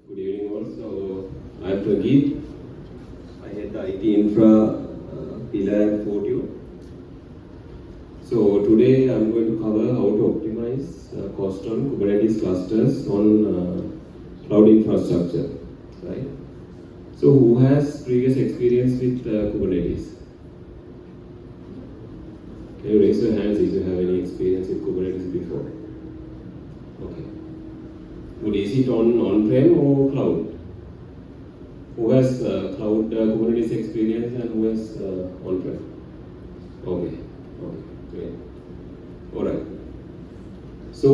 Good evening all. So I'm Prageeth. I head the IT Infra pillar at Fortune. So today I'm going to cover how to optimize cost on Kubernetes clusters on cloud infrastructure. Right. So who has previous experience with Kubernetes? Can you raise your hands if you have any experience with Kubernetes before? Okay. Good. Is it on-prem or cloud? Who has cloud Kubernetes experience and who has on-prem? Okay. Okay. Great. All right. So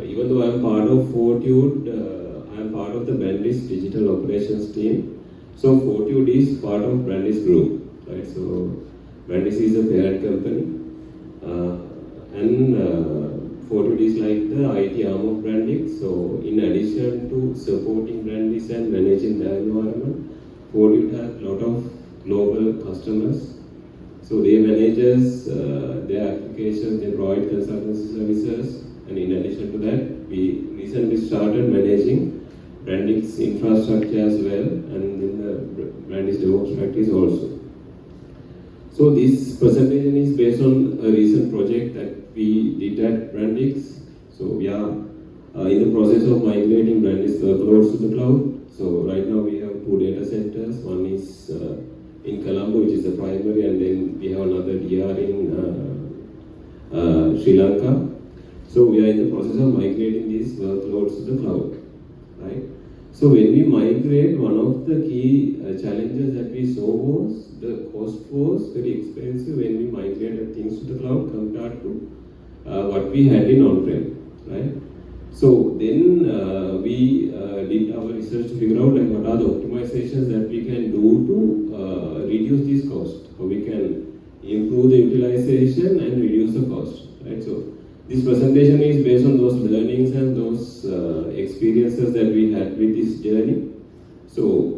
even though I'm part of Fortitude, I'm part of the Brandis digital operations team. So Fortitude is part of Brandis group, right? So Brandis is a parent company, and Fortitude is like the IT arm of Brandis. So in addition to supporting Brandis and managing their environment, Fortitude has a lot of global customers. So they manage their applications, they provide consultancy services, and in addition to that, we recently started managing Brandis infrastructure as well, and in the Brandis DevOps practice also. So this presentation is based on a recent project that we did at Brandis. So we are in the process of migrating Brandis workloads to the cloud. So right now we have 2 data centers. One is in Colombo, which is the primary, and then we have another DR in Sri Lanka. So we are in the process of migrating these workloads to the cloud, right? So when we migrate, one of the key challenges that we saw was the cost was very expensive when we migrated things to the cloud compared to what we had in on-prem, right? So then we did our research to figure out like what are the optimizations that we can do to reduce this cost, how we can improve the utilization and reduce the cost, right? So this presentation is based on those learnings and those experiences that we had with this journey. So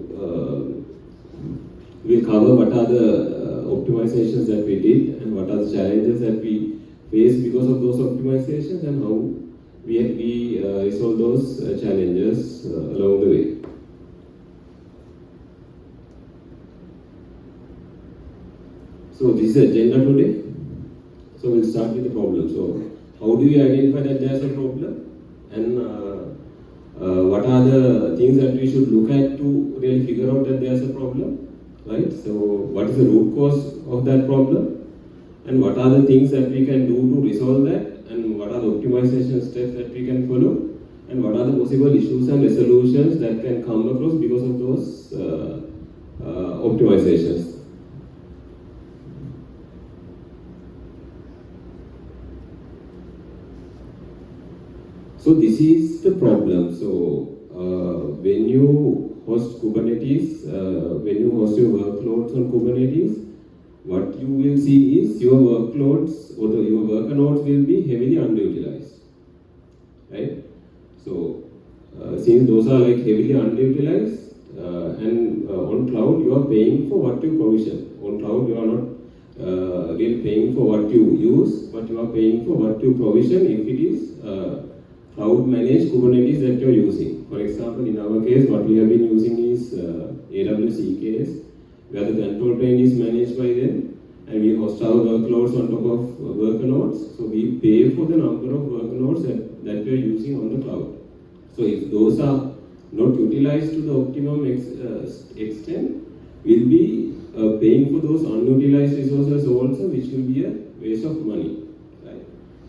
we'll cover what are the optimizations that we did and what are the challenges that we faced because of those optimizations and how we resolve those challenges along the way. So this is the agenda today. So we'll start with the problem. So how do we identify that there's a problem, and what are the things that we should look at to really figure out that there's a problem, right? So what is the root cause of that problem, and what are the things that we can do to resolve that, and what are the optimization steps that we can follow, and what are the possible issues and resolutions that can come across because of those optimizations. So this is the problem. So when you host Kubernetes, when you host your workloads on Kubernetes, what you will see is your workloads or your worker nodes will be heavily underutilized, right? So since those are like heavily underutilized, and on cloud you are paying for what you provision. On cloud you are not really paying for what you use, but you are paying for what you provision if it is cloud managed Kubernetes that you are using. For example, in our case, what we have been using is AWS EKS, where the control plane is managed by them, and we host our workloads on top of worker nodes. So we pay for the number of worker nodes that we are using on the cloud. So if those are not utilized to the optimum extent, we'll be paying for those unutilized resources also, which will be a waste of money.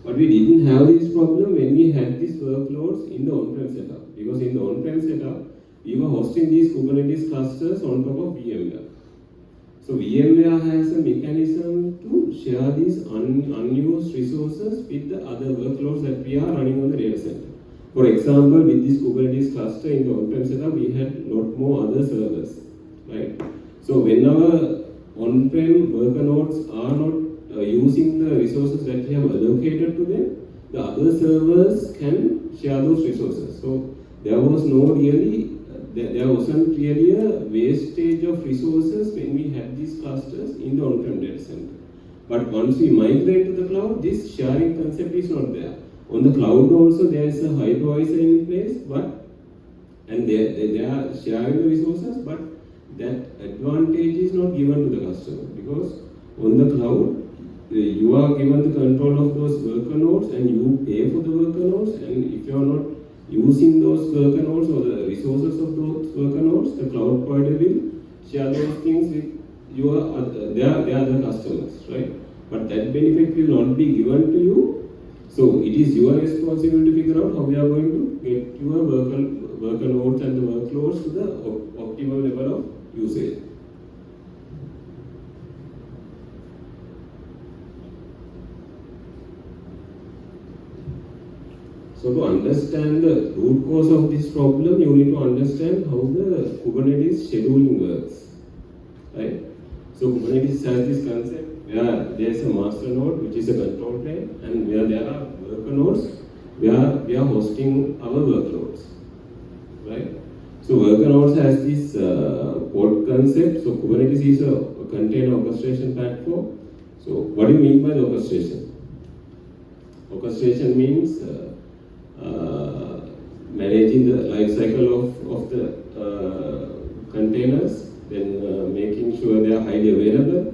But we didn't have this problem when we had these workloads in the on-prem setup. Because in the on-prem setup, we were hosting these Kubernetes clusters on top of VMware. So VMware has a mechanism to share these unused resources with the other workloads that we are running on the data center. For example, with this Kubernetes cluster in the on-prem setup, we had a lot more other servers, right? So when our on-prem worker nodes are not using the resources that we have allocated to them, the other servers can share those resources. So there wasn't really a wastage of resources when we had these clusters in the on-prem data center. But once we migrate to the cloud, this sharing concept is not there. On the cloud also there is a hypervisor in place, but and they are sharing the resources, but that advantage is not given to the customer, because on the cloud, you are given the control of those worker nodes and you pay for the worker nodes, and if you are not using those worker nodes or the resources of those worker nodes, the cloud provider will share those things with their other customers, right? But that benefit will not be given to you. So it is your responsibility to figure out how you are going to get your worker nodes and the workloads to the optimal level of usage. So to understand the root cause of this problem, you need to understand how the Kubernetes scheduling works, right? So Kubernetes has this concept where there is a master node, which is a control plane, and where there are worker nodes, where we are hosting our workloads, right? So worker nodes has this pod concept. So Kubernetes is a container orchestration platform. So what do you mean by the orchestration? Orchestration means managing the life cycle of the containers, then making sure they are highly available,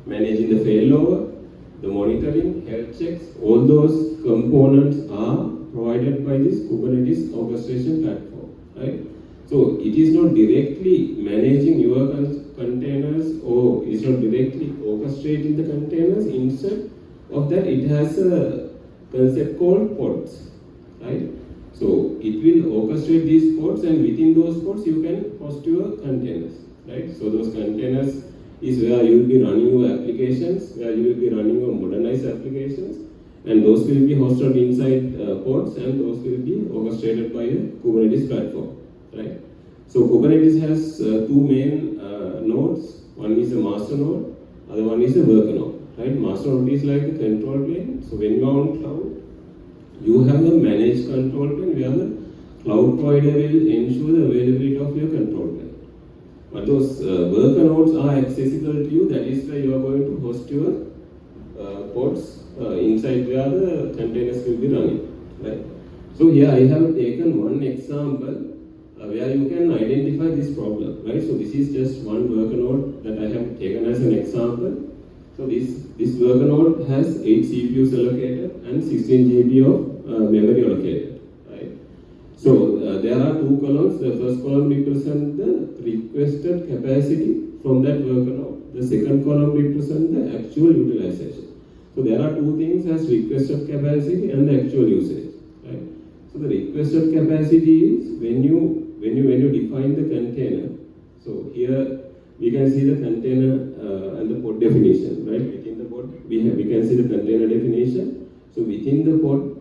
managing the failover, the monitoring, health checks. All those components are provided by this Kubernetes orchestration platform, right? So it is not directly managing your containers, or it's not directly orchestrating the containers. Instead of that, it has a concept called pods, right? So it will orchestrate these pods, and within those pods you can host your containers, right? So those containers is where you will be running your applications, where you will be running your modernized applications, and those will be hosted inside pods, and those will be orchestrated by a Kubernetes platform, right? So Kubernetes has two main nodes. One is a master node, other one is a worker node, right? Master node is like the control plane. So when you are on cloud, you have a managed control plane where the cloud provider will ensure the availability of your control plane. But those worker nodes are accessible to you. That is why you are going to host your pods inside where the containers will be running, right? So here I have taken one example where you can identify this problem, right? So this is just one worker node that I have taken as an example. So this worker node has 8 CPUs allocated and 16 GB of memory allocated, right? So there are two columns. The first column represents the requested capacity from that worker node. The second column represents the actual utilization. So there are two things as requested capacity and the actual usage, right? So the requested capacity is when you define the container. So here we can see the container and the pod definition, right? Within the pod, we can see the container definition. So within the pod,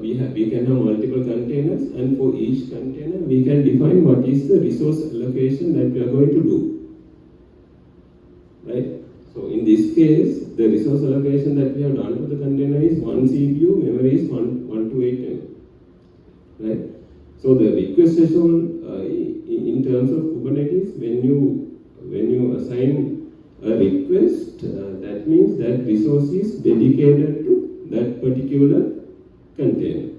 we can have multiple containers, and for each container, we can define what is the resource allocation that we are going to do, right? So in this case, the resource allocation that we have done for the container is 1 CPU, memory is 1 to 8 MB, right? So the request threshold in terms of Kubernetes, when you assign a request, that means that resource is dedicated to that particular container.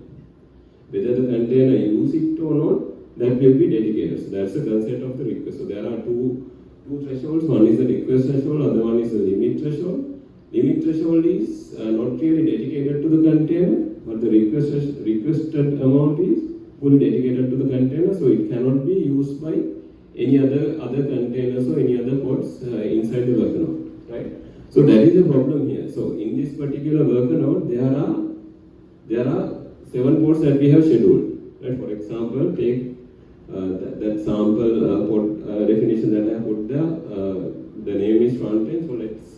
Whether the container use it or not, that will be dedicated. So that's the concept of the request. So there are two thresholds. One is the request threshold, other one is the limit threshold. Limit threshold is not really dedicated to the container, but the requested amount is fully dedicated to the container, so it cannot be used by any other containers or any other pods inside the worker node, right? So that is the problem here. So in this particular worker node, there are 7 pods that we have scheduled, right? For example, take that sample pod definition that I have put there. The name is front end. So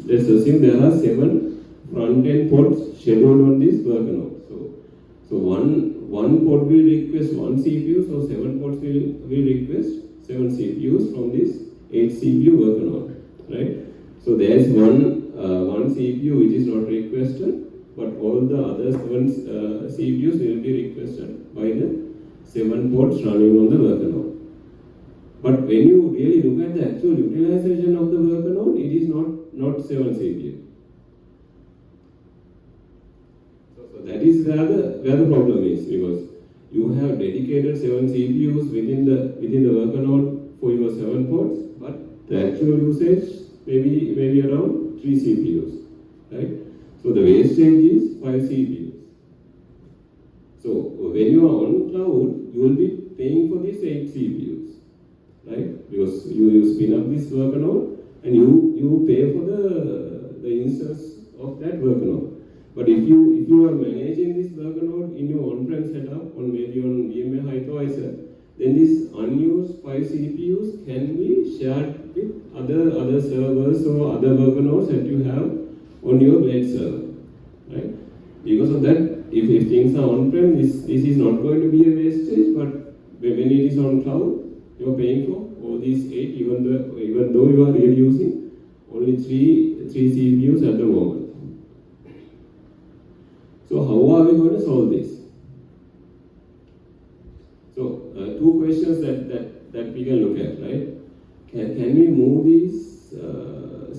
let's assume there are 7 front end pods scheduled on this worker node. So one pod will request 1 CPU, so 7 pods will request 7 CPUs from this 8 CPU worker node, right? So there is one CPU which is not requested, but all the other 7 CPUs will be requested by the 7 pods running on the worker node. But when you really look at the actual utilization of the worker node, it is not 7 CPU. So that is where the problem is, because you have dedicated 7 CPUs within the worker node for your 7 pods, but the actual usage maybe around 3 CPUs, right? So the wastage is 5 CPUs. So when you are on cloud, you will be paying for these 8 CPUs, right? Because you spin up this worker node and you pay for the instance of that worker node. But if you are managing this worker node in your on-prem setup, maybe on VMware hypervisor, then these unused 5 CPUs can be shared with other servers or other worker nodes that you have on your blade server, right? Because of that, if things are on-prem, this is not going to be a wastage, but when it is on cloud, you are paying for all these 8, even though you are really using only 3 CPUs at the moment. So how are we going to solve this? So 2 questions that we can look at, right? Can we move these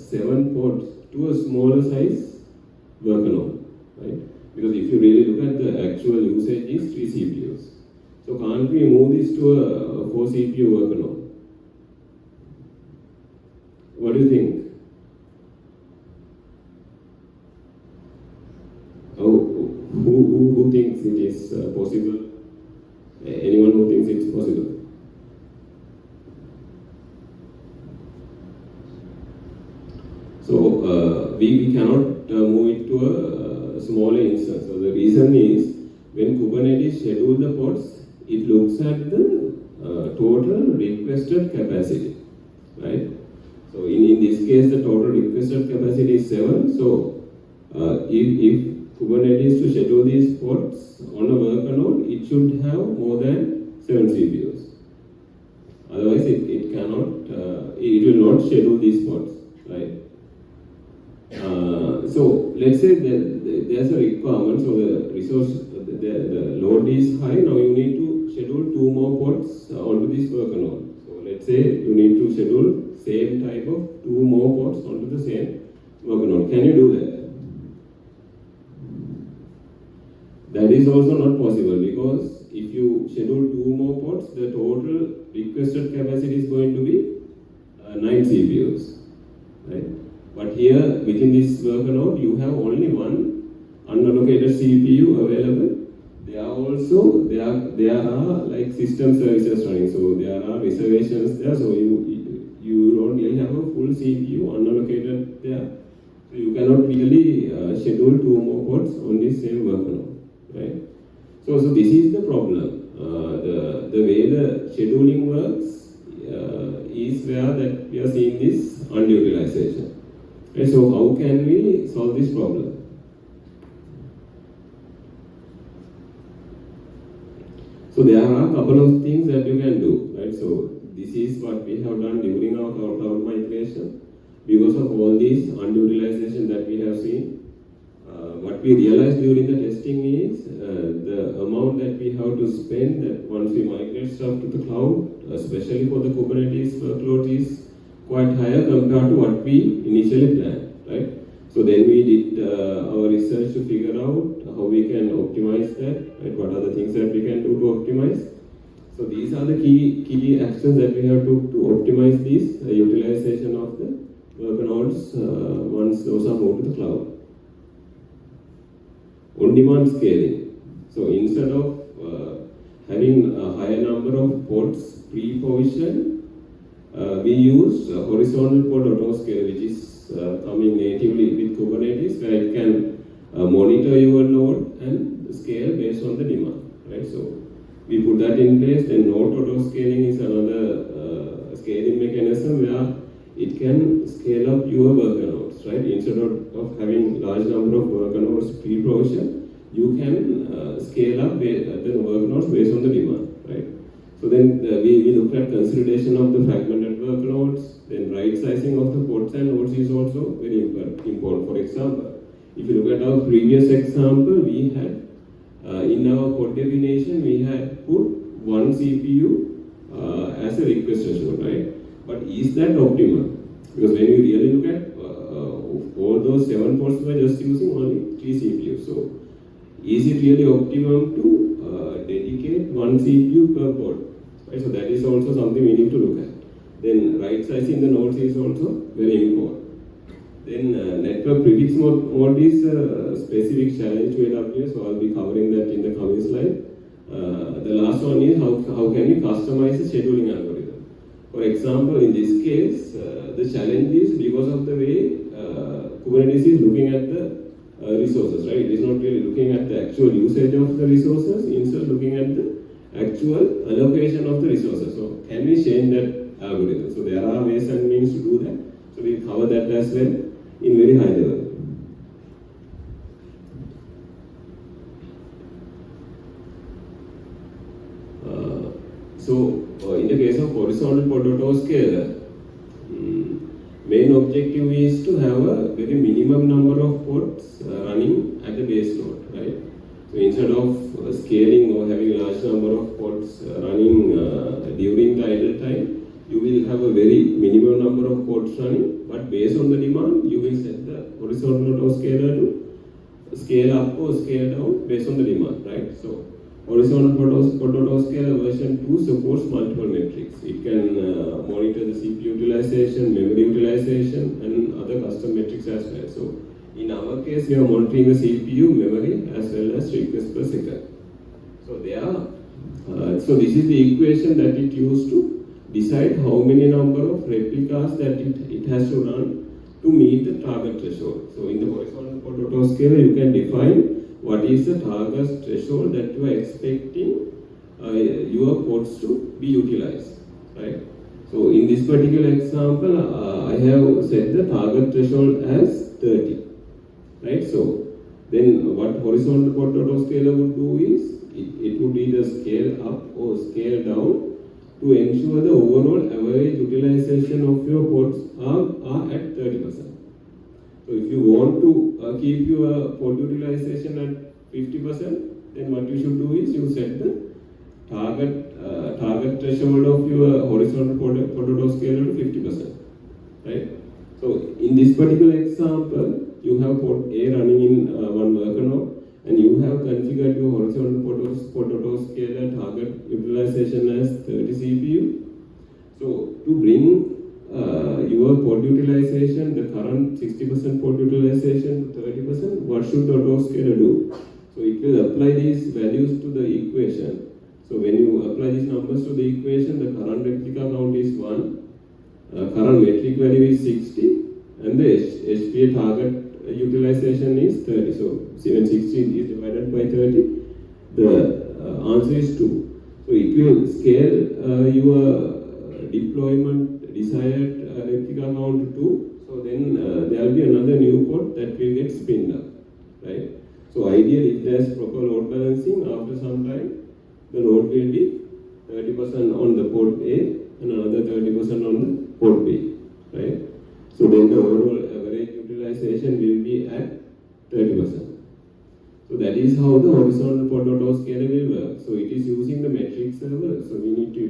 7 pods to a smaller size worker node, right? Because if you really look at the actual usage is 3 CPUs. So can't we move this to a 4 CPU worker node? What do you think? Who thinks it is possible? Anyone who thinks it's possible? So we cannot move it to a smaller instance. So the reason is when Kubernetes schedules the pods, it looks at the total requested capacity, right? So in this case, the total requested capacity is 7. So if Kubernetes to schedule these pods on a worker node, it should have more than 7 CPUs. Otherwise, it cannot, it will not schedule these pods, right? So let's say there's a requirement, so the resource, the load is high. Now you need to schedule 2 more pods onto this worker node. So let's say you need to schedule same type of 2 more pods onto the same worker node. Can you do that? That is also not possible, because if you schedule 2 more pods, the total requested capacity is going to be 9 CPUs, right? But here within this worker node, you have only 1 unallocated CPU available. There are like system services running, so there are reservations there. So you don't really have a full CPU unallocated there. So you cannot really schedule 2 more pods on this same worker node, right? So this is the problem. The way the scheduling works is where that we are seeing this underutilization. Right? So how can we solve this problem? So there are a couple of things that you can do, right? So this is what we have done during our cloud migration. Because of all these underutilization that we have seen, what we realized during the testing is the amount that we have to spend that once we migrate stuff to the cloud, especially for the Kubernetes workload, is quite higher compared to what we initially planned, right? So then we did our research to figure out how we can optimize that, right? What are the things that we can do to optimize? So these are the key actions that we have to optimize this utilization of the worker nodes once those are moved to the cloud. On-demand scaling. So instead of having a higher number of pods pre-provisioned, we use horizontal pod auto-scale, which is coming natively with Kubernetes, where you can monitor your load and scale based on the demand, right? So we put that in place. Then node auto-scaling is another scaling mechanism where it can scale up your worker nodes, right? Instead of having large number of worker nodes pre-provision, you can scale up the worker nodes based on the demand, right? So then we looked at consolidation of the fragmented workloads, then right sizing of the pods and nodes is also very important. For example, if you look at our previous example, we had in our pod definition, we had put 1 CPU as a request threshold, right? But is that optimal? Because when you really look at all those 7 pods were just using only 3 CPUs. So is it really optimum to dedicate dedicate one CPU per pod. Right? So that is also something we need to look at. Then right sizing the nodes is also very important. Then network prefix mode is a specific challenge to AWS, so I'll be covering that in the coming slide. The last one is how can we customize the scheduling algorithm. For example, in this case, the challenge is because of the way Kubernetes is looking at the resources, right? It is not really looking at the actual usage of the resources, instead looking at the actual allocation of the resources. So can we change that algorithm? So there are ways and means to do that. So we cover that as well in very high level. In the case of horizontal pod autoscaler, main objective is to have a very minimum number of pods running at the base node, right? So instead of scaling or having a large number of pods running during the idle time, you will have a very minimum number of pods running, but based on the demand, you will set the horizontal autoscaler to scale up or scale down based on the demand, right? So horizontal pod autoscaler version 2 supports multiple metrics. It can monitor the CPU utilization, memory utilization, and other custom metrics as well. So in our case, we are monitoring the CPU, memory, as well as requests per second. So this is the equation that it used to decide how many number of replicas that it has to run to meet the target threshold. So in the horizontal pod autoscaler, you can define what is the target threshold that you are expecting your pods to be utilized, right? So in this particular example, I have set the target threshold as 30, right? So then what horizontal pod autoscaler would do is, it would either scale up or scale down to ensure the overall average utilization of your pods are at 30%. So if you want to keep your pod utilization at 50%, then what you should do is you set the target threshold of your horizontal pod autoscaler to 50%, right? So in this particular example, you have pod A running in one worker node, and you have configured your horizontal pod autoscaler target utilization as 30 CPU. So to bring your pod utilization, the current 60% pod utilization to 30%, what should the autoscaler do? So it will apply these values to the equation. So when you apply these numbers to the equation, the current replica count is 1, current metric value is 60, and the HPA target utilization is 30. So when 60 is divided by 30, the answer is 2. So it will scale your deployment desired replica count to 2. So then there will be another new pod that will get spinned up, right? So ideally, if there is proper load balancing, after some time, the load will be 30% on the pod A and another 30% on the pod B, right? So then the overall average utilization will be at 30%. So that is how the horizontal pod autoscaler will work. So it is using the metric server. So we need to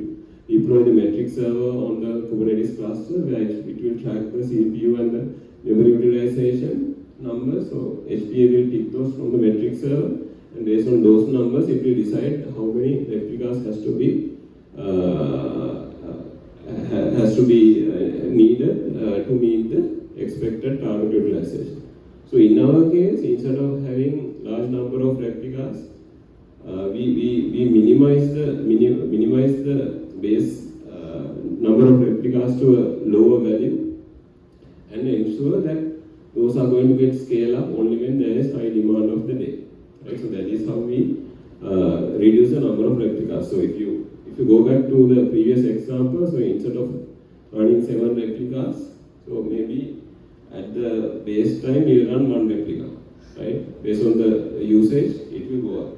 deploy the metric server on the Kubernetes cluster, where it will track the CPU and the memory utilization numbers. So HPA will pick those from the metric server, and based on those numbers, it will decide how many replicas has to be needed to meet the expected target utilization. So in our case, instead of having large number of replicas, we minimize the base number of replicas to a lower value, and ensure that those are going to get scaled up only when there is high demand of the day. Right? So that is how we reduce the number of replicas. So if you go back to the previous example, so instead of running 7 replicas, so maybe at the base time you run 1 replica, right? Based on the usage, it will go up.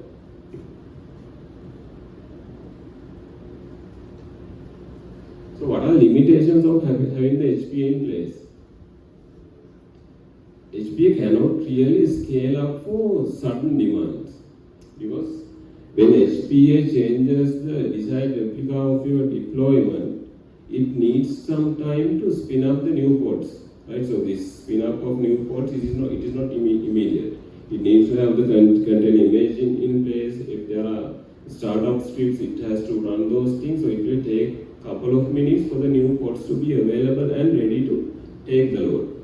So what are limitations of having the HPA in place? HPA cannot really scale up for sudden demands, because when HPA changes the desired replica of your deployment, it needs some time to spin up the new pods, right? So this spin up of new pods it is not immediate. It needs to have the container image in place. If there are startup startup scripts, it has to run those things, so it will take a couple of minutes for the new pods to be available and ready to take the load.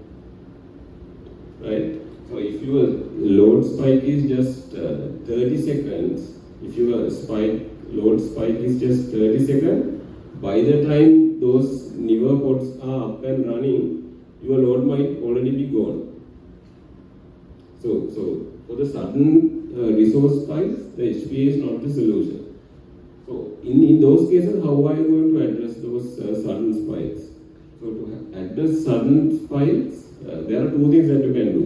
Right? So if your load spike is just 30 seconds, if your load spike is just 30 seconds, by the time those newer pods are up and running, your load might already be gone. So for the sudden resource spikes, the HPA is not the solution. So in those cases, how are you going to address those sudden spikes? So to address sudden spikes, there are two things that you can do.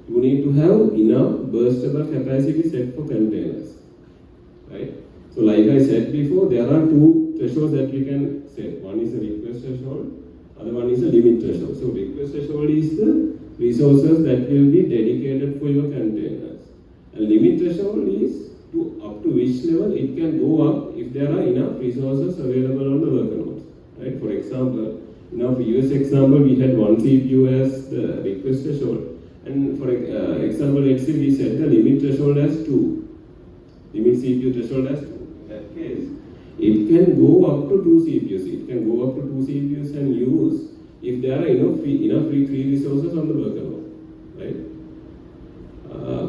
You need to have enough burstable capacity set for containers, right? So like I said before, there are two thresholds that we can set. One is a request threshold, other one is a limit threshold. So request threshold is the resources that will be dedicated for your containers. And limit threshold is up to which level it can go up if there are enough resources available on the worker nodes, right? For example, in our previous example, we had one CPU as the request threshold. And for example, let's say we set the limit threshold as 2. Limit CPU threshold as 2. In that case, it can go up to 2 CPUs. It can go up to 2 CPUs and use if there are enough free resources on the worker node, right?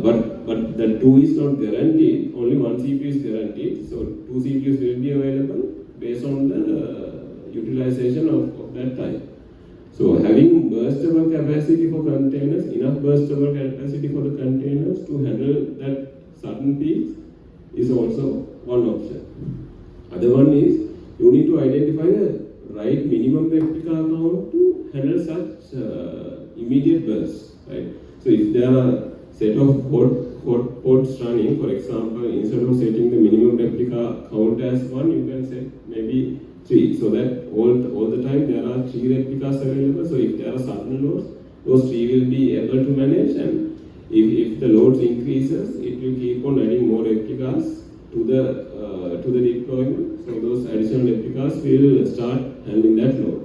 But the 2 is not guaranteed. Only 1 CPU is guaranteed. So 2 CPUs will be available based on the utilization of that time. So having burstable capacity for containers, enough burstable capacity for the containers to handle that sudden peaks is also one option. Other one is you need to identify the right minimum replica count to handle such immediate bursts, right? So if there are set of hot pods running, for example, instead of setting the minimum replica count as 1, you can set maybe 3, so that all the time there are 3 replicas available. So if there are sudden loads, those 3 will be able to manage, and if the loads increases, it will keep on adding more replicas to the deployment. So those additional replicas will start handling that load.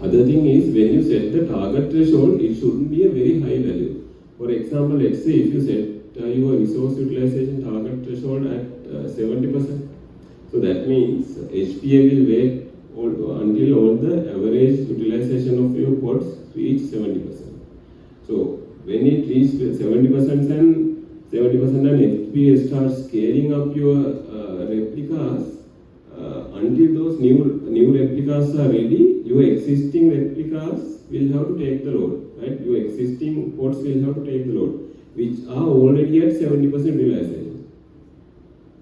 Other thing is, when you set the target threshold, it shouldn't be a very high value. For example, let's say if you set your resource utilization target threshold at 70%, so that means HPA will wait until all the average utilization of your pods reach 70%. So when it reaches 70% and HPA starts scaling up your replicas, until those new replicas are ready, your existing replicas will have to take the load, right? Your existing pods will have to take the load, which are already at 70% utilization.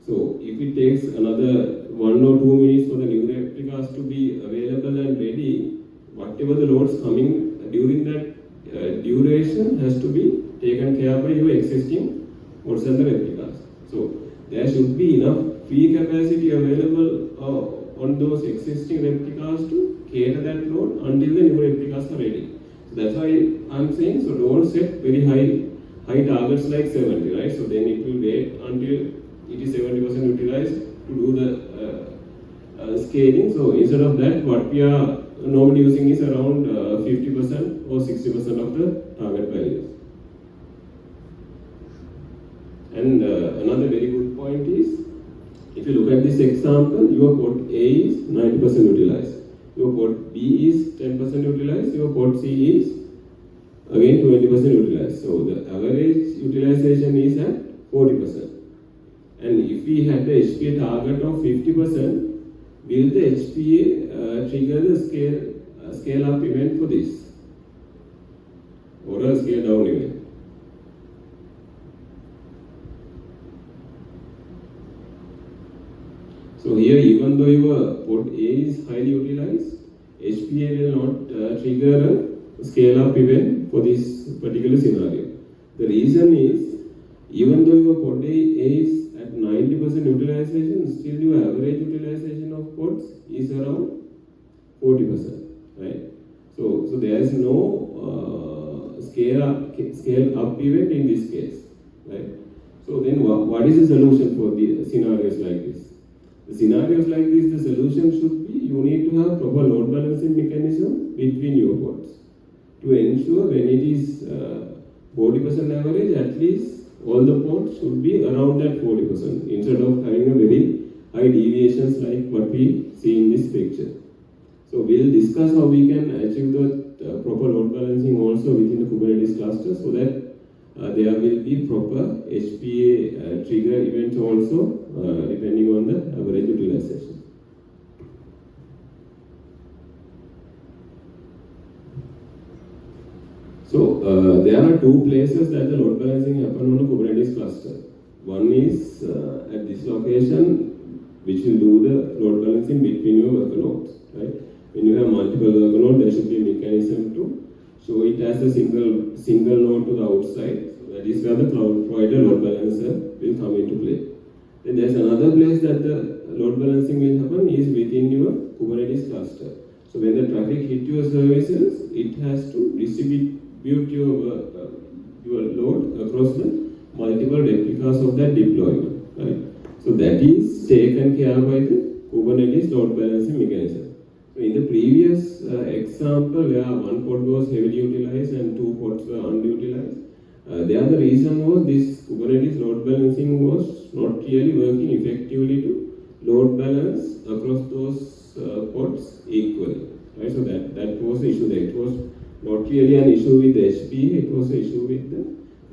So if it takes another 1 or 2 minutes for the new replicas to be available and ready, whatever the loads coming during that duration has to be taken care of by your existing pods and the replicas. So there should be enough free capacity available on those existing replicas to cater that load until the new replicas are ready. So that's why I'm saying, so don't set very high targets like 70, right? So then it will wait until it is 70% utilized to do the scaling. So instead of that, what we are normally using is around 50% or 60% of the target values. And another very good point is, if you look at this example, your pod A is 90% utilized, your pod B is 10% utilized, your pod C is again 20% utilized. So the average utilization is at 40%. And if we had the HPA target of 50%, will the HPA trigger the scale up event for this, or a scale down event? So here, even though your pod A is highly utilized, HPA will not trigger a scale-up event for this particular scenario. The reason is, even though your pod A is at 90% utilization, still your average utilization of pods is around 40%, right? So there is no scale-up event in this case, right? So then what is the solution for the scenarios like this? The scenarios like this, the solution should be, you need to have proper load balancing mechanism between your pods to ensure when it is 40% average, at least all the ports should be around that 40% instead of having a very high deviations like what we see in this picture. So we'll discuss how we can achieve the proper load balancing also within the Kubernetes cluster, so that there will be proper HPA trigger events also depending on the average utilization. So there are two places that the load balancing happen on a Kubernetes cluster. One is at this location, which will do the load balancing between your worker nodes, right? When you have multiple worker nodes, there should be a mechanism to show it as a single node to the outside. So that is where the cloud provider load balancer will come into play. Then there's another place that the load balancing will happen is within your Kubernetes cluster. So when the traffic hit your services, it has to distribute your load across the multiple replicas of that deployment, right? So that is taken care by the Kubernetes load balancing mechanism. So in the previous example, where one pod was heavily utilized and two pods were underutilized, the other reason was this Kubernetes load balancing was not really working effectively to load balance across those pods equally, right? So that was the issue there. It was not really an issue with the HPA, it was an issue with the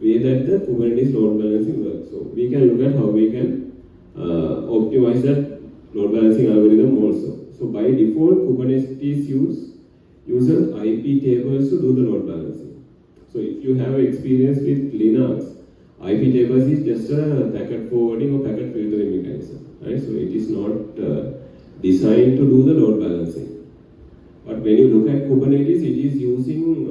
way that the Kubernetes load balancing works. So we can look at how we can optimize that load balancing algorithm also. So by default, Kubernetes uses IP tables to do the load balancing. So if you have experience with Linux, IP tables is just a packet forwarding or packet filtering mechanism, right? So it is not designed to do the load balancing. But when you look at Kubernetes, it is using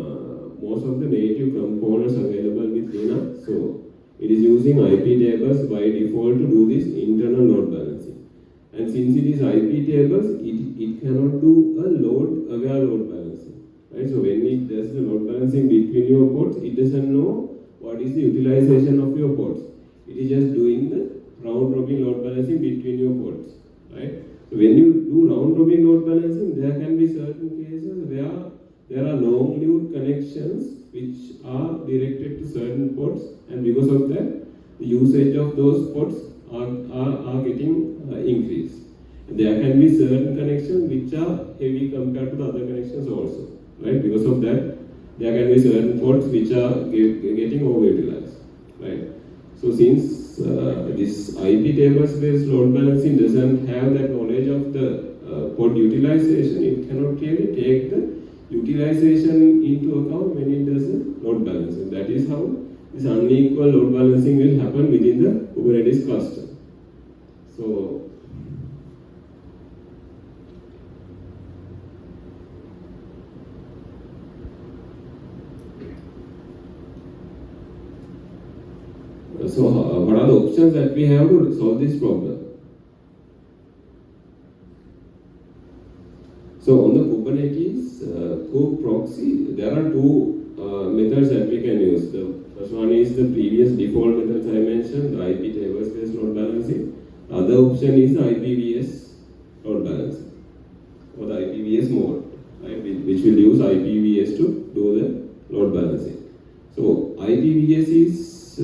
most of the native components available with Linux. So it is using IP tables by default to do this internal load balancing. And since it is IP tables, it cannot do a load-aware load balancing, right? So when it does the load balancing between your pods, it doesn't know what is the utilization of your pods. It is just doing the round-robin load balancing between your pods, right? So when you do round-robin load balancing, there can be certain cases where there are long-lived connections which are directed to certain pods, and because of that, the usage of those pods are getting increased. And there can be certain connections which are heavy compared to the other connections also, right? Because of that, there can be certain pods which are getting overutilized, right? So since this IP tables-based load balancing doesn't have that knowledge of the pod utilization, it cannot really take the utilization into account when it does the load balancing. That is how this unequal load balancing will happen within the Kubernetes cluster. So what are the options that we have to solve this problem? So on the Kubernetes kube proxy, there are two methods that we can use. The first one is the previous default methods I mentioned, the IP tables-based load balancing. The other option is the IPVS load balancing, or the IPVS mode, right, which will use IPVS to do the load balancing. So IPVS is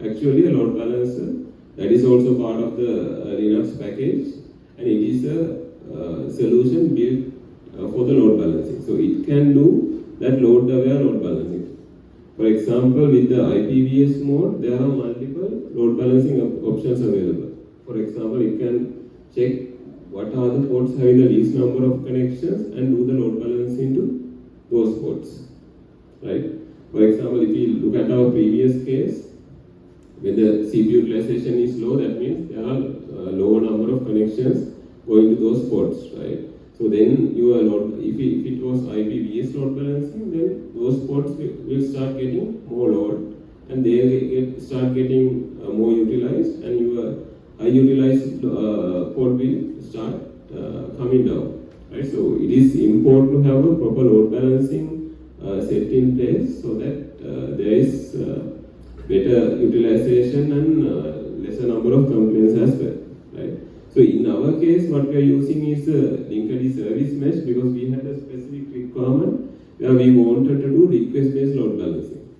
actually a load balancer that is also part of the Linux package, and it is a solution built for the load balancing. So it can do that load-aware load balancing. For example, with the IPVS mode, there are multiple load balancing options available. For example, it can check what are the ports having the least number of connections and do the load balancing to those ports, right? For example, if you look at our previous case, when the CPU utilization is low, that means there are lower number of connections going to those ports, right? So then your load, if it was IPVS load balancing, then those ports will start getting more load, and they start getting more utilized, and your high utilized port will start coming down, right? So it is important to have a proper load balancing set in place so that there is better utilization and lesser number of complaints as well, right? So in our case, what we are using is a linked service mesh because we had a specific requirement where we wanted to do request-based load balancing.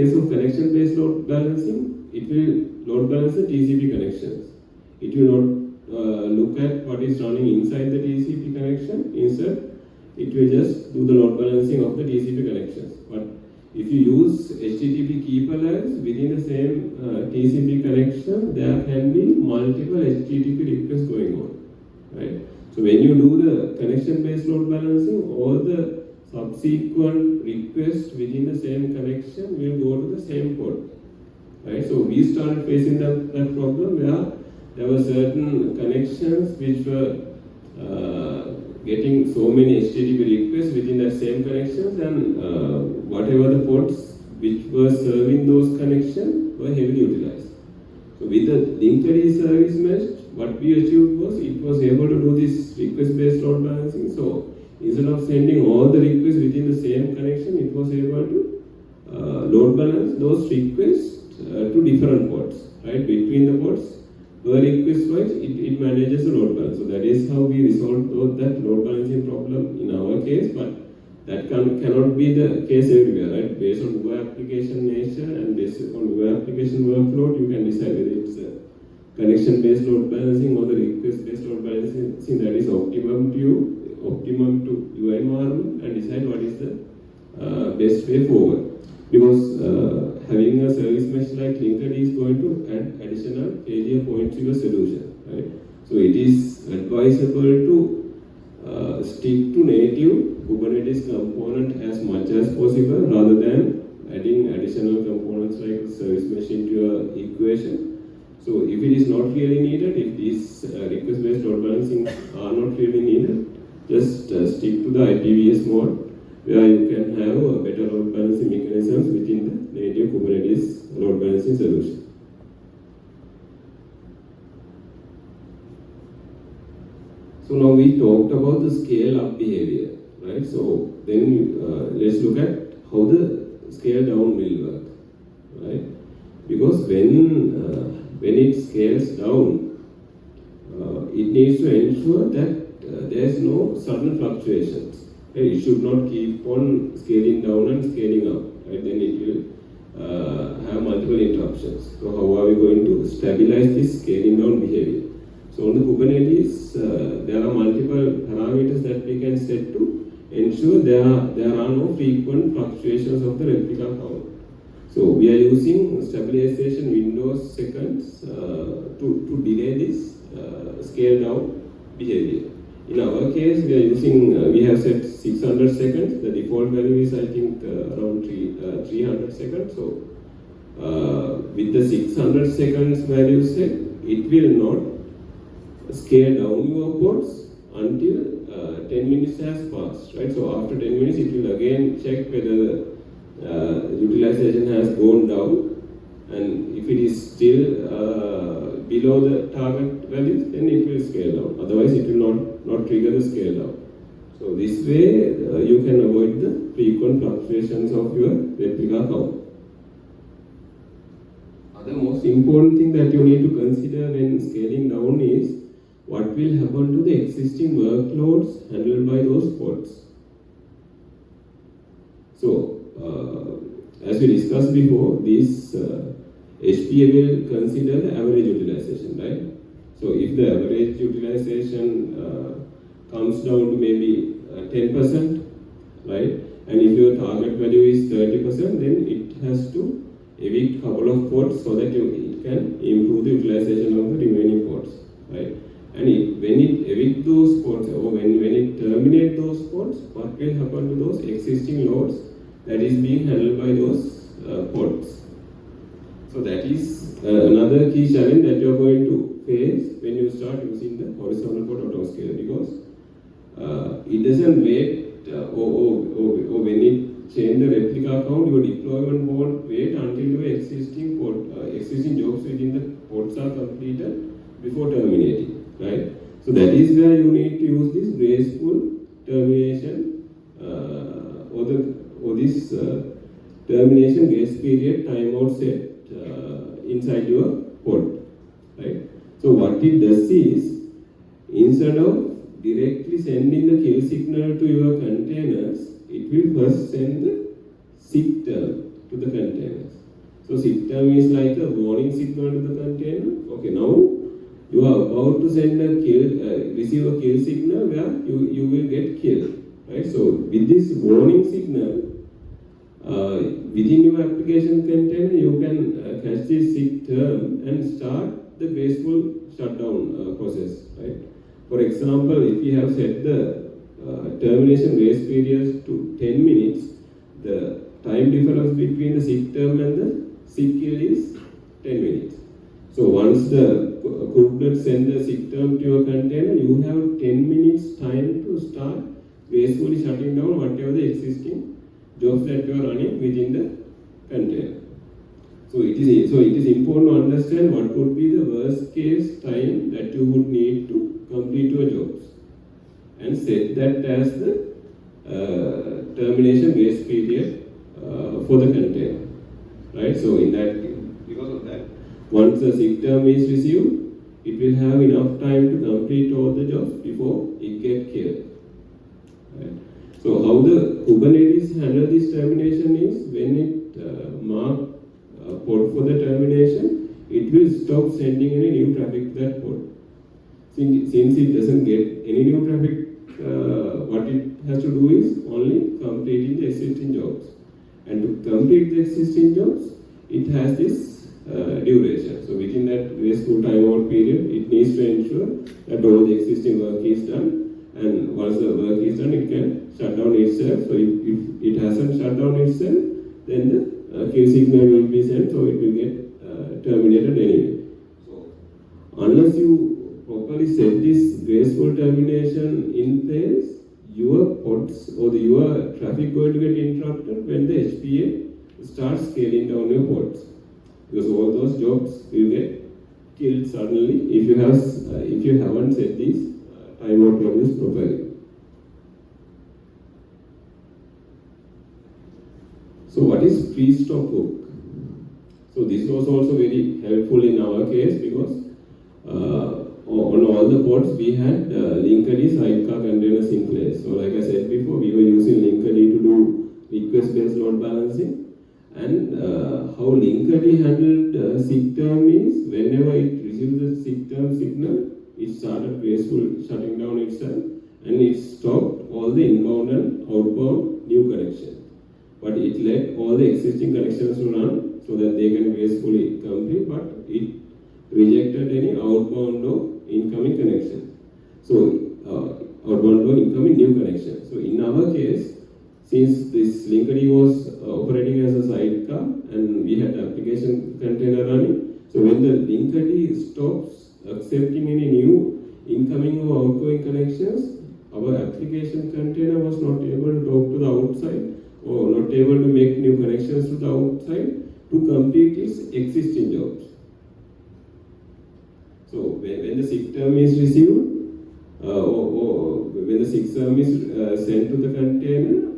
case of connection-based load balancing, it will load balance the TCP connections. It will not look at what is running inside the TCP connection. Instead, it will just do the load balancing of the TCP connections. But if you use HTTP keep alive within the same TCP connection, there can be multiple HTTP requests going on, right? So when you do the connection-based load balancing, all the subsequent requests within the same connection will go to the same port, right? So we started facing that problem where there were certain connections which were getting so many HTTP requests within that same connections, and whatever the ports which were serving those connections were heavily utilized. So with the linked service mesh, what we achieved was it was able to do this request-based load balancing. So instead of sending all the requests within the same connection, it was able to load balance those requests to different ports, right? Between the ports, per request wise, it manages the load balance. So that is how we resolved that load balancing problem in our case, but that cannot be the case everywhere, right? Based on your application nature and based on your application workload, you can decide whether it's a connection-based load balancing or the request-based load balancing that is optimum to you, optimum to your environment, and decide what is the best way forward. Because having a service mesh like Linked is going to add additional failure points to your solution, right? So it is advisable to stick to native Kubernetes component as much as possible rather than adding additional components like service mesh into your equation. So if it is not really needed, if these request-based load balancing are not really needed, just stick to the IPVS mode where you can have a better load balancing mechanisms within the native Kubernetes load balancing solution. So now we talked about the scale-up behavior, right? So then let's look at how the scale-down will work, right? Because when it scales down, it needs to ensure that there is no sudden fluctuations. Right? It should not keep on scaling down and scaling up. Right? Then it will have multiple interruptions. So how are we going to stabilize this scaling down behavior? So on the Kubernetes, there are multiple parameters that we can set to ensure there are no frequent fluctuations of the replica count. So we are using stabilization windows seconds to delay this scale down behavior. In our case, we have set 600 seconds. The default value is I think around 300 seconds. So with the 600 seconds value set, it will not scale down your ports until 10 minutes has passed, right? So after 10 minutes, it will again check whether utilization has gone down, and if it is still below the target values, then it will scale down. Otherwise, it will not trigger the scale down. So this way, you can avoid the frequent fluctuations of your replica count. Other most important thing that you need to consider when scaling down is what will happen to the existing workloads handled by those pods. So, as we discussed before, this HPA will consider the average utilization, right? So if the average utilization comes down to maybe 10%, right? And if your target value is 30%, then it has to evict a couple of pods so that it can improve the utilization of the remaining pods, right? And when it evicts those pods, or when it terminates those pods, what will happen to those existing loads that is being handled by those pods? So that is another key challenge that you are going to face when you start using the horizontal pod autoscaler, because it doesn't wait or when it changes the replica count, your deployment won't wait until your existing jobs within the pods are completed before terminating, right? So that is where you need to use this graceful termination or this termination grace period timeout set inside your pod, right? So what it does is, instead of directly sending the kill signal to your containers, it will first send the SIG term, to the containers. So system is like a warning signal to the container. Okay, now you are about to send a receive a kill signal where you will get killed. Right? So with this warning signal, within your application container, you can catch this sick term and start the graceful shutdown process. Right? For example, if you have set the termination grace period to 10 minutes, the time difference between the sick term and the sick kill is 10 minutes. So once the kubelet sends the sick term to your container, you have 10 minutes time to start gracefully shutting down whatever the existing jobs that you are running within the container. So it is important to understand what would be the worst case time that you would need to complete your jobs and set that as the termination grace period for the container. Right? So in that, because of that, once the sick term is received, it will have enough time to complete all the jobs before it gets killed. Right? So how the Kubernetes handle this termination is when it marks a pod for the termination, it will stop sending any new traffic to that pod. Since it doesn't get any new traffic, what it has to do is only completing the existing jobs. And to complete the existing jobs, it has this duration. So within that graceful timeout period, it needs to ensure that all the existing work is done. And once the work is done, it can shut down itself. So if it hasn't shut down itself, then the kill signal will be sent, so it will get terminated anyway. So unless you properly set this graceful termination in place, your pods or your traffic going to get interrupted when the HPA starts scaling down your pods, because all those jobs will get killed suddenly if you haven't set these timeout modules properly. So what is pre-stop hook? So this was also very helpful in our case because on all the pods we had Linkerd sidecar containers in place. So like I said before, we were using Linkerd to do request-based load balancing. And how Linkerd handled sick term is whenever it received the sick term signal, it started graceful shutting down itself and it stopped all the inbound and outbound new connections. But it let all the existing connections to run so that they can gracefully complete, but it rejected any outbound or incoming connection. So outbound or incoming new connection. So in our case, since this Linkerd was operating as a sidecar and we had application container running, so when the Linkerd stops accepting any new incoming or outgoing connections, our application container was not able to talk to the outside or not able to make new connections to the outside to complete its existing jobs. So when the sick term is received or when the sick term is sent to the container,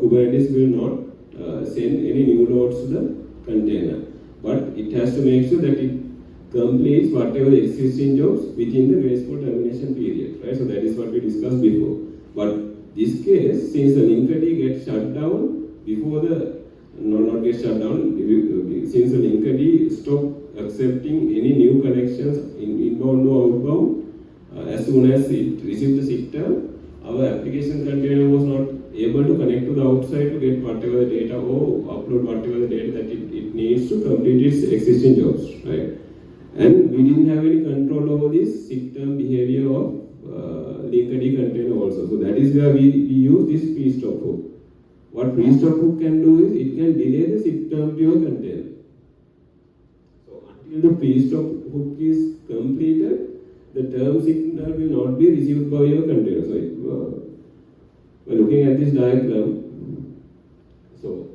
Kubernetes will not send any new nodes to the container, but it has to make sure that it completes whatever the existing jobs within the graceful termination period, right? So that is what we discussed before. But this case, since the Linkerd gets shut down before the not get shut down, since the Linkerd stopped accepting any new connections inbound or outbound, as soon as it received the sick term, our application container was not able to connect to the outside to get whatever the data or upload whatever the data that it needs to complete its existing jobs, right? And we didn't have any control over this sick term behavior of Linkerd container also. So that is where we use this pre-stop hook. What pre-stop hook can do is it can delay the sick term to your container. So until the pre-stop hook is completed, the term signal will not be received by your container. So by looking at this diagram, so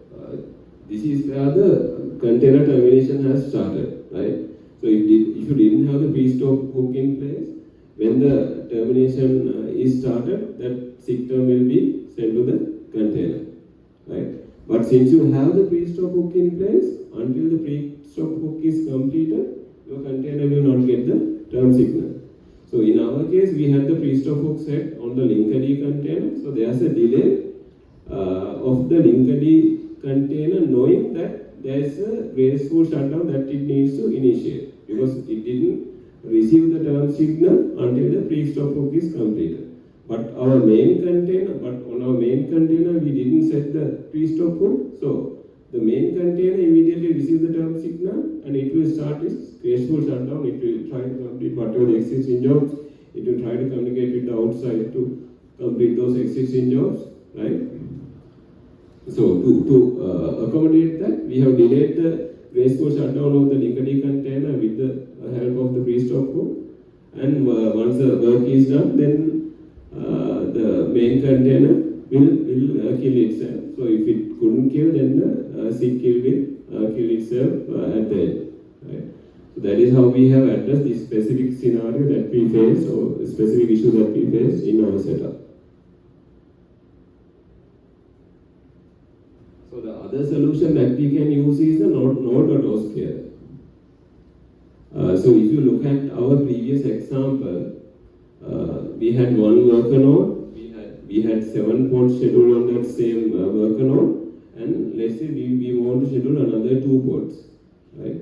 this is where the container termination has started, right? So if you didn't have the pre-stop hook in place, when the termination is started, that sick term will be sent to the container, right? But since you have the pre-stop hook in place, until the pre-stop hook is completed, your container will not get the term signal. So in our case, we had the pre-stop hook set on the Linkerd container. So there's a delay of the Linkerd container knowing that is a graceful shutdown that it needs to initiate because it didn't receive the term signal until the pre-stop hook is completed. But on our main container, we didn't set the pre-stop hook, so the main container immediately receives the term signal and it will start its graceful shutdown. It will try to complete whatever the existing jobs. It will try to communicate with the outside to complete those existing jobs, right? So to accommodate that, we have delayed the graceful shutdown of the Linkerd container with the help of the pre-stop hook. And once the work is done, then the main container will kill itself. So if it couldn't kill, then the seek kill will kill itself at the end. Right? So that is how we have addressed this specific scenario that we face, or specific issue that we face in our setup. So the other solution that we can use is the node autoscaler. So if you look at our previous example, we had one worker node, we had 7 pods scheduled on that same worker node, and let's say we want to schedule another 2 pods, right?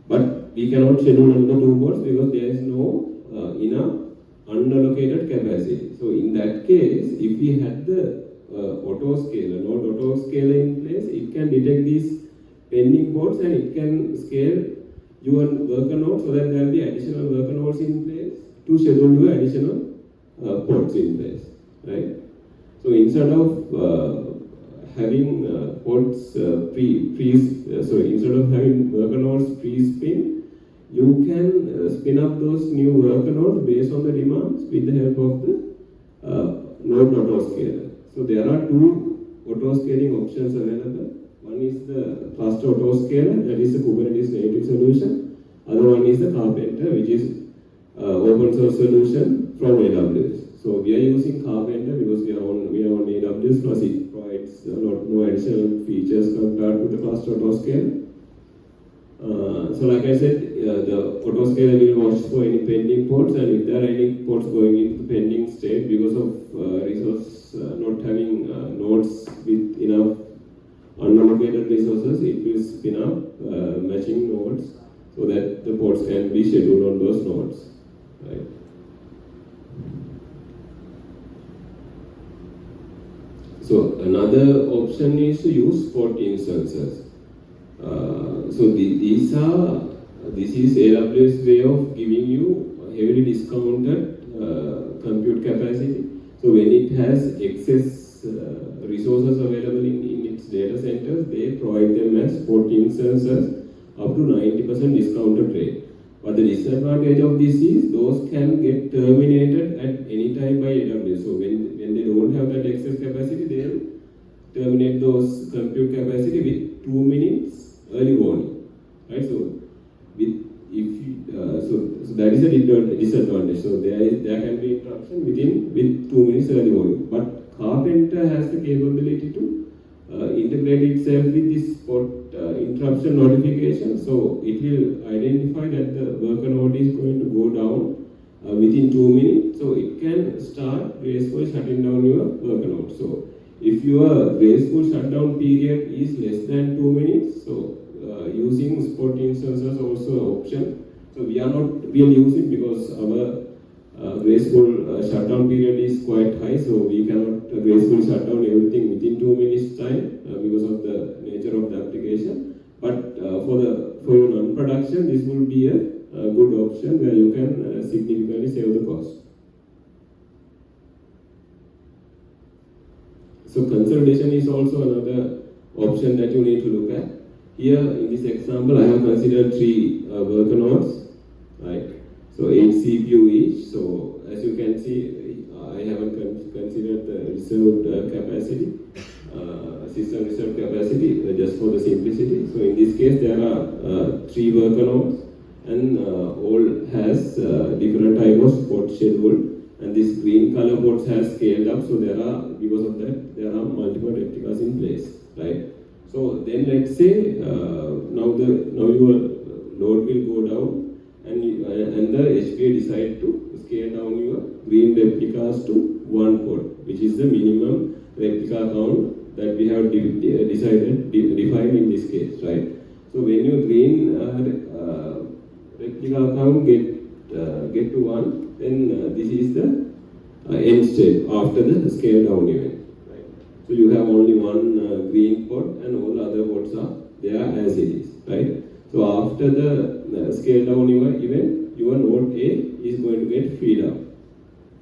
But we cannot schedule another 2 pods because there is no enough unallocated capacity. So in that case, if we had the node autoscaler in place, it can detect these pending pods and it can scale your worker node so that there will be additional worker nodes in place to schedule your additional pods in place, right? So instead of having pods instead of having worker nodes pre-spin, you can spin up those new worker nodes based on the demands with the help of the node autoscaler. So there are 2 autoscaling options available. One is the cluster autoscaler, that is the Kubernetes native solution. Other one is the Carpenter, which is open source solution from AWS. So we are using Carpenter because we are on AWS, plus it provides a lot more additional features compared to the cluster autoscaler. So like I said, the autoscaler will watch for any pending pods, and if there are any pods going into the pending state because of resource not having nodes with enough unallocated resources, it will spin up matching nodes so that the pods can be scheduled on those nodes, right? So another option is to use spot instances. This is AWS way of giving you heavily discounted compute capacity. So when it has excess resources available in its data centers, they provide them as spot instances up to 90% discounted rate. But the disadvantage of this is those can get terminated at any time by AWS. So when they don't have that excess capacity, they'll terminate those compute capacity with 2 minutes early warning, right? So that is a disadvantage. So there can be interruption with 2 minutes early warning. But Carpenter has the capability to integrate itself with this spot interruption notification. So it will identify that the worker node is going to go down within 2 minutes. So it can start gracefully shutting down your worker node. So if your graceful shutdown period is less than 2 minutes, so using spot instances also an option. So we are not really using because our graceful shutdown period is quite high, so we cannot gracefully shut down everything within 2 minutes time because of the nature of the application. But for your non-production, this will be a good option where you can significantly save the cost. So consolidation is also another option that you need to look at. Here in this example, I have considered 3 worker nodes, right? So 8 CPU each. So as you can see, I haven't considered the reserved capacity, system reserved capacity, just for the simplicity. So in this case, there are 3 worker nodes, and all has different type of spot schedule. And this green color pods has scaled up, so because of that, there are multiple replicas in place, right? So then let's say now your load will go down, and the HPA decide to scale down your green replicas to 1 pod, which is the minimum replica count that we have defined in this case, right? So when your green replica account get to 1, then this is the end state after the scale down event. Right? So you have only one green pod and all other pods are there as it is, right? So after the scale down event, your node A is going to get freed up.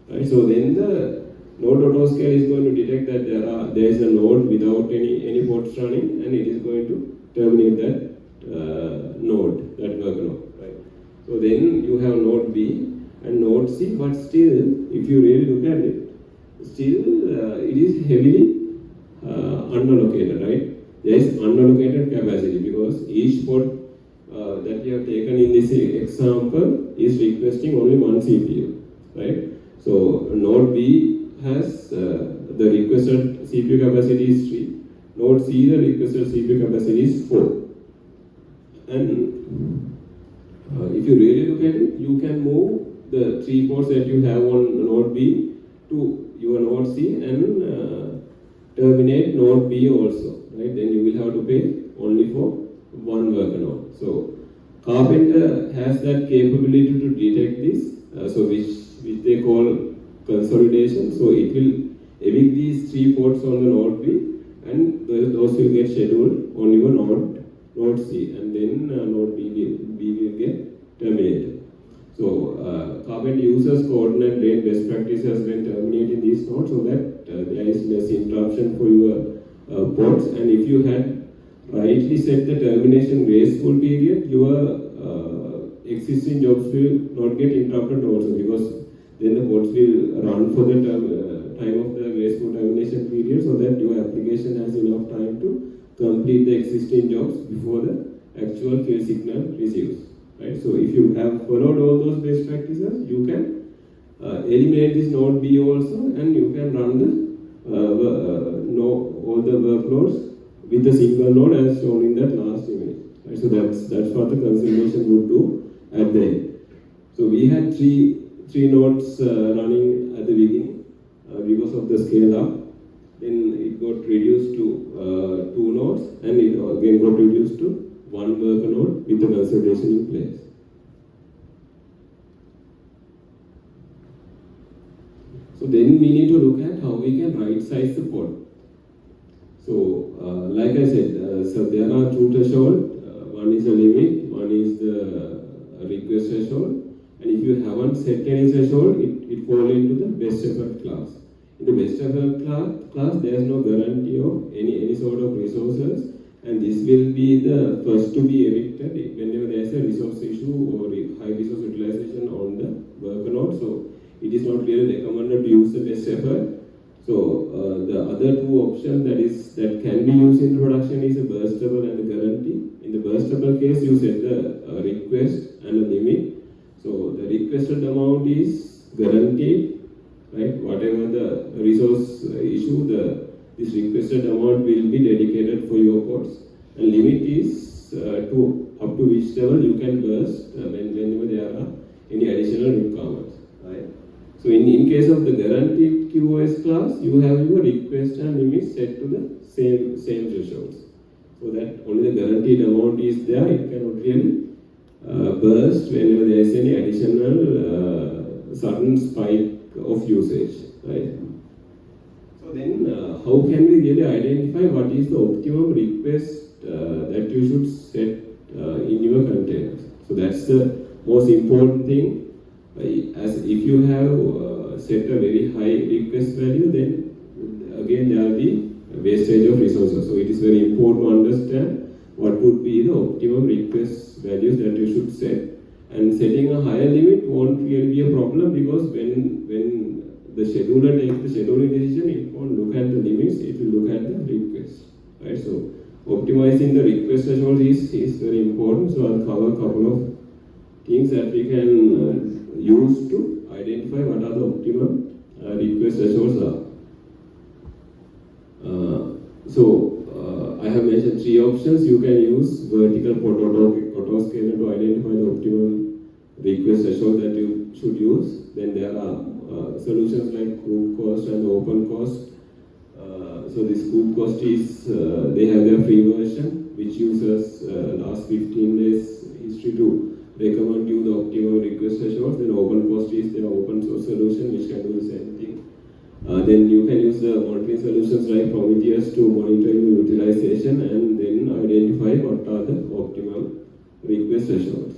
Right? So then the node autoscale is going to detect that there is a node without any pods running, and it is going to terminate that node, that worker node. Right? So then you have node B and node C, but still, if you really look at it, still it is heavily unallocated, right? There is unallocated capacity because each pod that we have taken in this example is requesting only one CPU, right? So node B has the requested CPU capacity is 3. Node C, the requested CPU capacity is 4. And if you really look at it, you can move the 3 ports that you have on node B to your node C and terminate node B also, right? Then you will have to pay only for one worker node. So Carpenter has that capability to detect this, so which they call consolidation. So it will evict these 3 ports on the node B, and those will get scheduled on your node C, and then node B will get terminated. So Carpenter uses coordinate drain best practices when terminating these nodes, so that there is less interruption for your ports. And if you had rightly set the termination graceful period, your existing jobs will not get interrupted also, because then the pods will run for the time of the graceful termination period, so that your application has enough time to complete the existing jobs before the actual kill signal receives. Right? So if you have followed all those best practices, you can eliminate this node B also, and you can run all the workloads with a single node as shown in that last image. Right? So that's what the consolidation would do at the end. So we had three nodes running at the beginning because of the scale up. Then it got reduced to 2 nodes, and it again got reduced to 1 worker node with the consolidation in place. So then we need to look at how we can right size the pod. So like I said, so there are 2 thresholds. One is the limit, one is the request threshold. And if you haven't set any threshold, it falls into the best effort class. In the best effort class, there is no guarantee of any sort of resources, and this will be the first to be evicted whenever there is a resource issue or high resource utilization on the worker node. So it is not really recommended to use the best effort. So the other 2 options that can be used in production is a burstable and a guarantee. In the burstable case, you set the request and a limit. So the requested amount is guaranteed, right? Whatever the resource issue, this requested amount will be dedicated for your pods. And limit is to up to which level you can burst whenever there are any additional requirements, right? So in case of the guaranteed QoS class, you have your request and limit set to the same thresholds, so that only the guaranteed amount is there. It cannot really burst whenever there is any additional sudden spike of usage, right? So then how can we really identify what is the optimum request that you should set in your containers? So that's the most important thing. As if you have set a very high request value, then again there will be wastage of resources. So it is very important to understand what would be the optimum request values that you should set. And setting a higher limit won't really be a problem, because when the scheduler takes the scheduling decision, it won't look at the limits, it will look at the request. Right? So optimizing the request threshold is very important. So I'll cover a couple of things that we can use to identify what are the optimum request thresholds are. I have mentioned 3 options. You can use vertical autoscaler to identify the optimum request threshold that you should use. Then there are solutions like group cost and open cost So this scoop cost is, they have their free version, which uses last 15 days history to recommend you the optimal request thresholds. Then open cost is their open source solution, which can do the same thing. Then you can use the monitoring solutions like Prometheus to monitor your utilization and then identify what are the optimal request thresholds.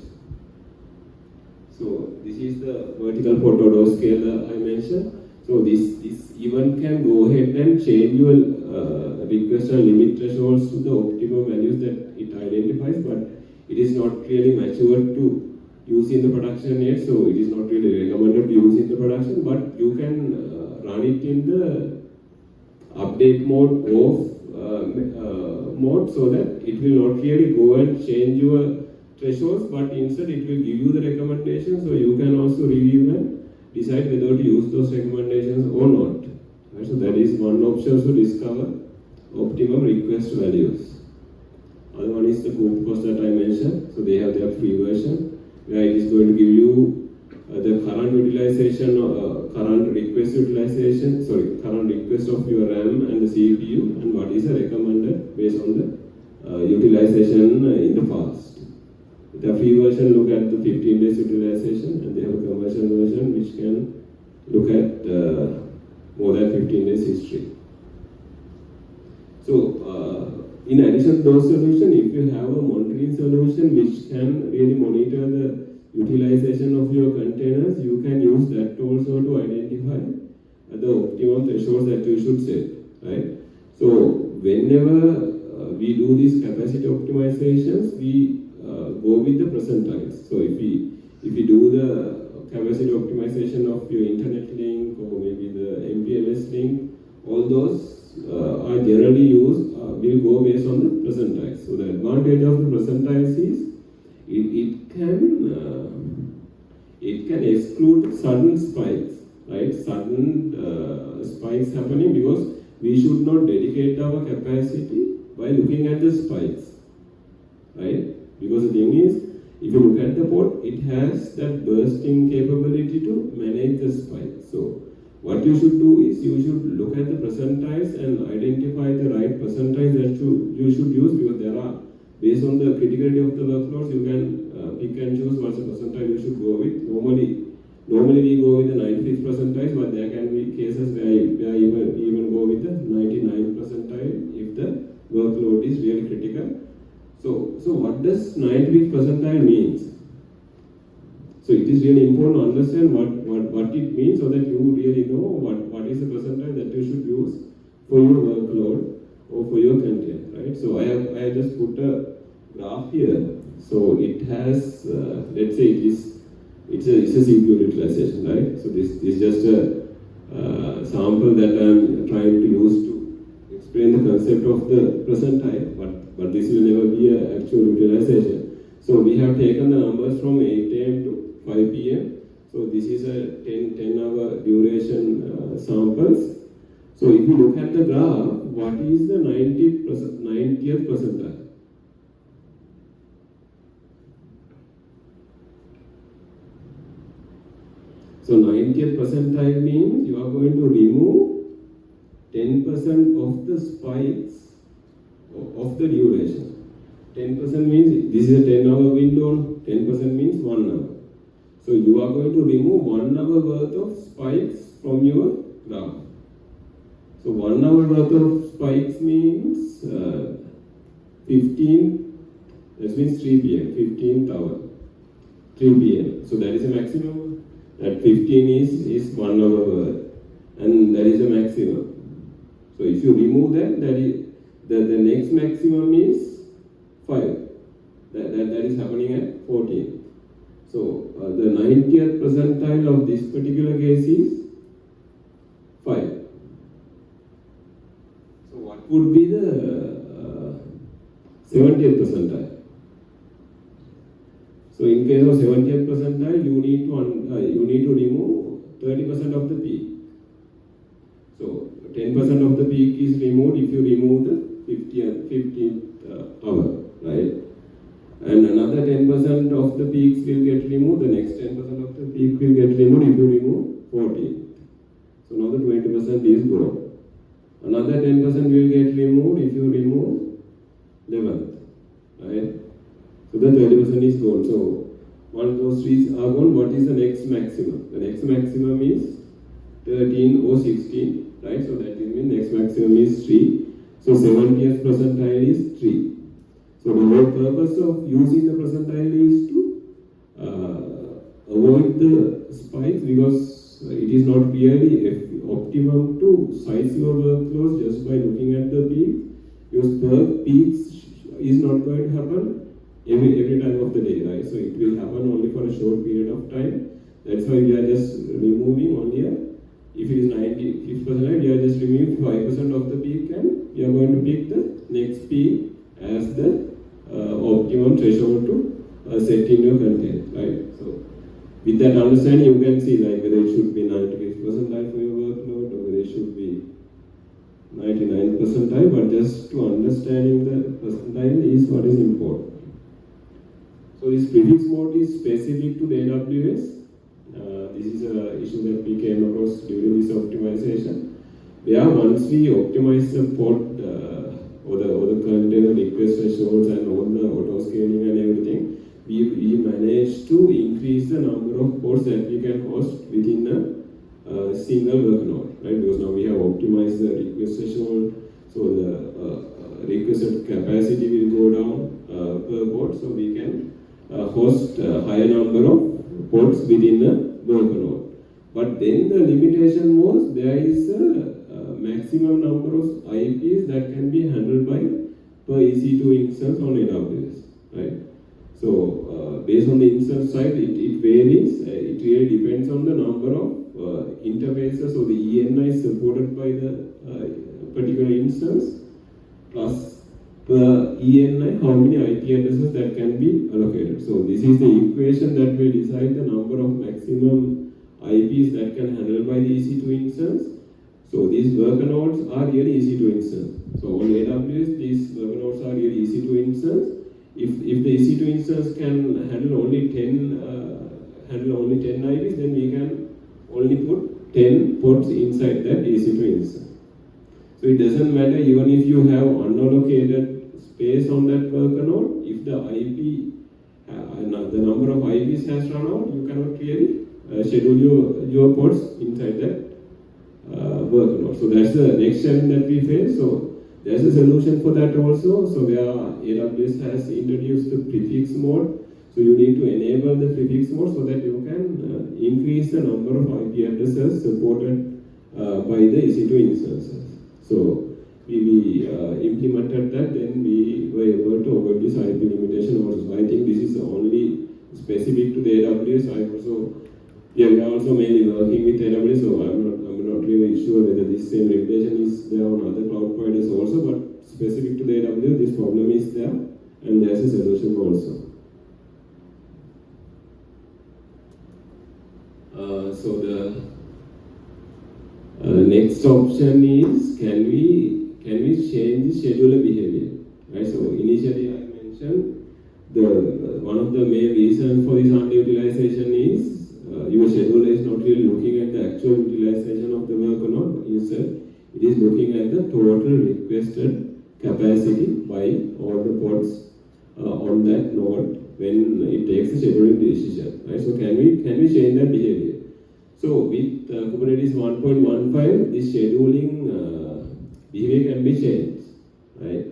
So this is the vertical photo dose scale I mentioned. So this event can go ahead and change your request and limit thresholds to the optimal values that it identifies, but it is not really matured to use in the production yet, so it is not really recommended to use in the production, but you can run it in the update mode mode so that it will not really go and change your thresholds, but instead it will give you the recommendations, so you can also review and decide whether to use those recommendations or not. Right? So that is one option to discover optimum request values. Other one is the Coop cost that I mentioned. So they have their free version where it is going to give you the current utilization, current request of your RAM and the CPU, and what is the recommended based on the utilization in the past. The free version look at the 15 days utilization, and they have a commercial version which can look at more than 15 days history. So in addition to those solutions, if you have a monitoring solution which can really monitor the utilization of your containers, you can use that also to identify the optimum thresholds that you should set, right? So whenever we do these capacity optimizations, we go with the percentiles. So if we do the capacity optimization of your internet link or maybe the MPLS link, all those are generally used, will go based on the percentiles. So the advantage of the percentiles is it can exclude sudden spikes, right? Sudden spikes happening, because we should not dedicate our capacity by looking at the spikes, right? Because the thing is, if you look at the pod, it has that bursting capability to manage the spike. So what you should do is you should look at the percentiles and identify the right percentiles that you should use, because there are, based on the criticality of the workloads, you can pick and choose what's the percentile you should go with. Normally we go with the 95th percentile, but there can be cases where even go with the 99th percentile if the workload is really critical. So what does 95th percentile means? So it is really important to understand what it means, so that you really know what is the percentile that you should use for your workload or for your content, right? So I have just put a graph here. So it has, let's say it's a CPU utilization, right? So this is just a sample that I'm trying to use to explain the concept of the percentile, but this will never be an actual utilization. So we have taken the numbers from 8 a.m. to 5 p.m. So this is a 10-hour duration samples. So if you look at the graph, what is the 90th percentile? So 90th percentile means you are going to remove 10% of the spikes of the duration. 10% means this is a 10-hour window, 10% means 1 hour. So you are going to remove 1 hour worth of spikes from your graph. So 1 hour worth of spikes means 15, that means 3 p.m., 15th hour, 3 p.m. So that is a maximum. That 15 is 1 hour worth, and that is a maximum. So if you remove that, the next maximum is 5. That is happening at 14. So the 90th percentile of this particular case is 5. So what would be the 70th percentile? So in case of 70th percentile, you need to remove 30% of the peak. So 10% of the peak is removed if you remove the 15th hour, right? And another 10% of the peaks will get removed. The next 10% of the peak will get removed if you remove 14. So now the 20% is gone. Another 10% will get removed if you remove 11th, right? So the 30% is gone. So once those trees are gone, what is the next maximum? The next maximum is 13 or 16, right? So that means next maximum is 3. So 70th percentile is 3. So the whole purpose of using the percentile is to avoid the spikes, because it is not really optimum to size your workflows just by looking at the peak, because peaks is not going to happen every time of the day, right? So it will happen only for a short period of time. That's why we are just removing only if it is 95%, we are just removing 5% of the peak, and we are going to pick the next peak as the optimum threshold to set in your content, right? So with that understanding, you can see like whether it should be 95th percentile for your workload or whether it should be 99th percentile, but just to understanding the percentile is what is important. So this prefix mode is specific to the AWS. This is an issue that we came across during this optimization. Where once we optimize the pod or the container request thresholds and all the auto scaling and everything, we managed to increase the number of pods that we can host within a single workload, right? Because now we have optimized the request threshold, so the requested capacity will go down per pod, so we can host a higher number of pods within the workload. But then the limitation was there is a maximum number of IPs that can be handled by per EC2 instance on AWS, right? So based on the instance side, it varies. It really depends on the number of interfaces or the ENI supported by the particular instance, plus the ENI, how many IP addresses that can be allocated. So this is the equation that will decide the number of maximum IPs that can handle by the EC2 instance. So these worker nodes are really EC2 instance. So on AWS, these worker nodes are really EC2 instance. If the EC2 instance can handle only 10 IPs, then we can only put 10 pods inside that EC2 instance. So it doesn't matter even if you have unallocated space on that worker node. If the IP, the number of IPs has run out, you cannot really schedule your pods inside that worker node. So that's the next challenge that we face. So there's a solution for that also. So where AWS has introduced the prefix mode. So you need to enable the prefix mode so that you can increase the number of IP addresses supported by the EC2 instances. So we implemented that, then we were able to avoid this IP limitation also. So I think this is only specific to the AWS. We are also mainly working with AWS, so I'm not really sure whether this same limitation is there on other cloud providers also, but specific to the AWS, this problem is there, and there's a solution also. So the next option is, can we change the scheduler behavior, right? So initially I mentioned one of the main reasons for this underutilization is your scheduler is not really looking at the actual utilization of the worker node. Instead, it is looking at the total requested capacity by all the pods on that node when it takes a scheduling decision, right? So can we change that behavior? So with Kubernetes 1.15, this scheduling behavior can be changed, right?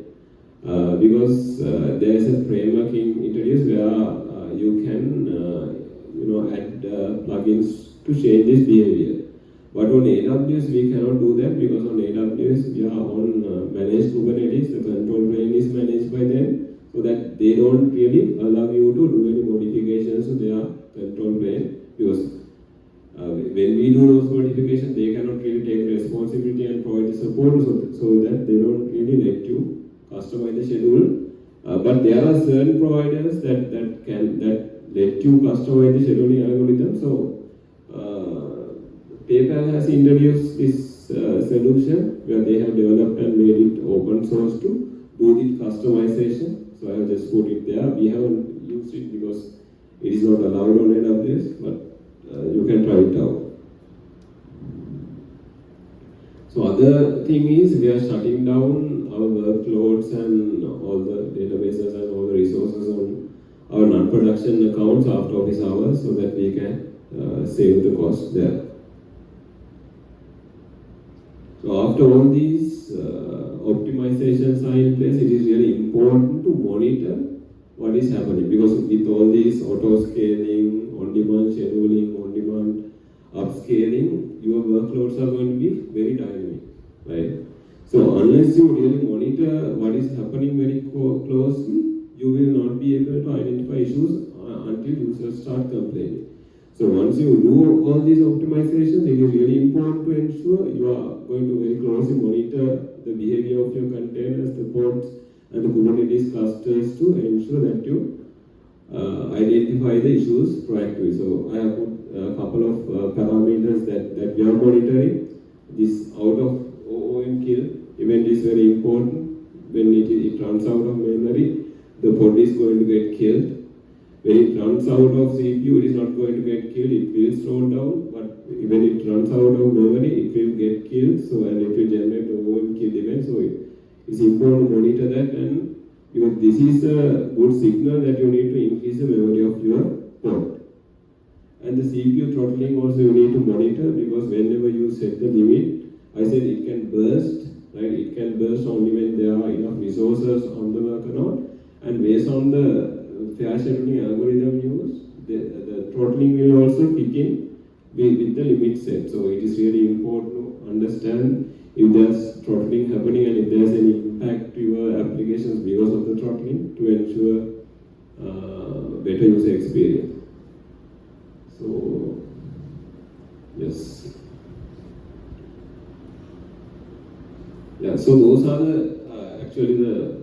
Because there is a framework introduced where you can add plugins to change this behavior. But on AWS, we cannot do that, because on AWS, we are on managed Kubernetes. The control plane is managed by them, so that they don't really allow you to do any modifications to their control plane, because when we do those modifications, they cannot really take responsibility and provide the support, so that they don't really let you customize the schedule. But there are certain providers that let you customize the scheduling algorithm. So PayPal has introduced this solution where they have developed and made it open source to do the customization. So I have just put it there. We haven't used it because it is not allowed on AWS, but you can try it out. So other other thing is we are shutting down our workloads and all the databases and all the resources on our non-production accounts after office hours so that we can save the cost there. So after all these optimizations are in place, it is really important to monitor what is happening, because with all these auto-scaling, on-demand scheduling, on-demand upscaling, your workloads are going to be very dynamic, right? So unless you really monitor what is happening very closely, you will not be able to identify issues until users start complaining. So once you do all these optimizations, it is really important to ensure you are going to very closely monitor the behavior of your containers, the pods, and the Kubernetes clusters to ensure that you identify the issues proactively. So I have put a couple of parameters that we are monitoring. This out of OOM kill event is very important. When it runs out of memory, the pod is going to get killed. When it runs out of CPU, it is not going to get killed, it will slow down, but when it runs out of memory, it will get killed, so and it will generate a OOM kill event. So it's important to monitor that, and because this is a good signal that you need to increase the memory of your pod. And the CPU throttling also you need to monitor, because whenever you set the limit, I said it can burst, right? It can burst only when there are enough resources on the worker node, and based on the fair scheduling algorithm used, the throttling will also kick in with the limit set. So it is really important to understand if there's throttling happening and if there's any impact to your applications because of the throttling, to ensure better user experience. So yes, yeah. So those are the actually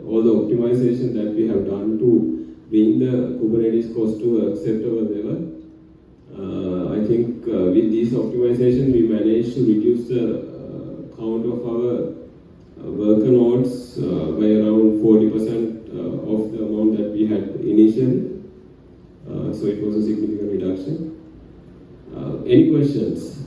all the optimization that we have done to bring the Kubernetes cost to an acceptable level. I think with this optimization, we managed to reduce the count of our worker nodes by around 40% of the amount that we had initially. So it was a significant reduction. Any questions?